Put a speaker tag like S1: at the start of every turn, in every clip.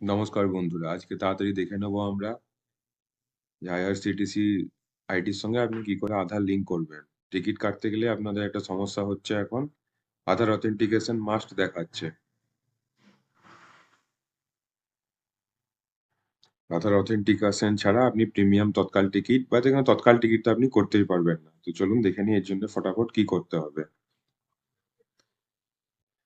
S1: নমস্কার বন্ধুরা, আজকে তাড়াতাড়ি দেখে নেবো আমরা যে আইআরসিটিসি আইডির সঙ্গে আপনি কি করে আধার লিঙ্ক করবেন। টিকিট কাটতে গেলে আপনাদের একটা সমস্যা হচ্ছে এখন, আধার অথেন্টিকেশন মাস্ট দেখাচ্ছে। আধার অথেন্টিকেশন ছাড়া আপনি প্রিমিয়াম তৎকাল টিকিট বা যেখানে তৎকাল টিকিট তো আপনি করতেই পারবেন না। তো চলুন দেখে নিই এর জন্য ফটাফট কি করতে হবে।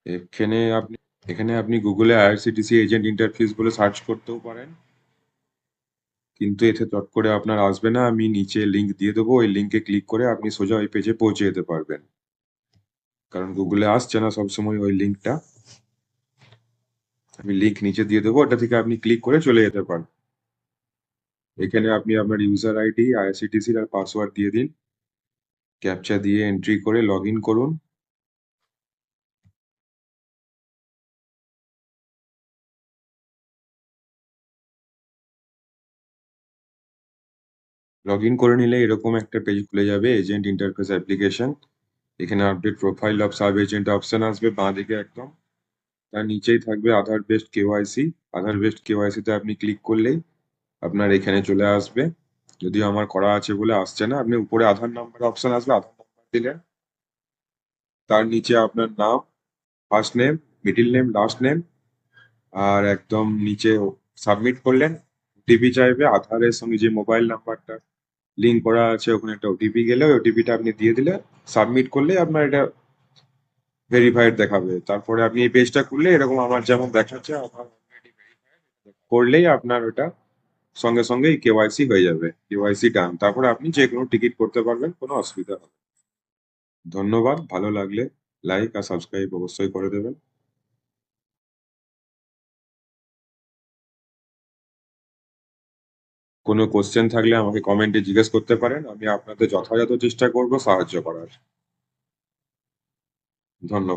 S1: এখানে আপনি এখানে আপনি গুগলে আইআরসিটিসি এজেন্ট ইন্টারফেস বলে সার্চ করতেও পারেন, কিন্তু এতে চট করে আপনার আসবে না। আমি নিচে লিঙ্ক দিয়ে দেবো, ওই লিঙ্কে ক্লিক করে আপনি সোজা ওই পেজে পৌঁছে যেতে পারবেন, কারণ গুগলে আসছে না সবসময় ওই লিঙ্কটা। আমি লিঙ্ক নিচে দিয়ে দেবো, ওটা থেকে আপনি ক্লিক করে চলে যেতে পারেন। এখানে আপনি আপনার ইউজার আইডি আইআরসিটিসির আর পাসওয়ার্ড দিয়ে দিন, ক্যাপচা দিয়ে এন্ট্রি করে লগ ইন করুন। লগ ইন করে নিলে এরকম একটা পেজ খুলে যাবে, এজেন্ট ইন্টারফেস অ্যাপ্লিকেশন। এখানে update profile of sub agent option আসবে বাঁ দিকে একদম, তার নিচেই থাকবে আধার বেসড কেওয়াইসি। আধার বেসড কেওয়াইসি তে আপনি ক্লিক করলেই আপনার এখানে চলে আসবে। যদিও আমার করা আছে বলে আসছে না। আপনি উপরে আধার নাম্বার অপশন আসবে, আধার নাম্বার দিলেন, তার নিচে আপনার নাম, first name, middle name, last name, আর একদম নিচে সাবমিট করলেন। ওটিপি চাইবে, আধারের সঙ্গে যে মোবাইল নাম্বারটা লিঙ্ক করা আছে ওখানে একটা ওটিপি গেলে ওই ওটিপিটা আপনি দিয়ে দিলে, সাবমিট করলে আপনার এটা ভেরিফাইড দেখাবে। তারপরে আপনি এই পেজটা খুললে এরকম আমার যেমন দেখাচ্ছে, আমার already verified, করলেই আপনার ওটা সঙ্গে সঙ্গে কেওয়াইসি হয়ে যাবে, কেওয়াইসি ডান। তারপরে আপনি যে কোনো টিকিট করতে পারবেন, কোনো অসুবিধা হবে না। ধন্যবাদ। ভালো লাগলে লাইক আর সাবস্ক্রাইব অবশ্যই করে দেবেন। কোনো কোশ্চেন থাকলে আমাকে কমেন্টে জিজ্ঞেস করতে পারেন, আমি আপনাদের যথাযথ চেষ্টা করব সাহায্য করার। ধন্যবাদ।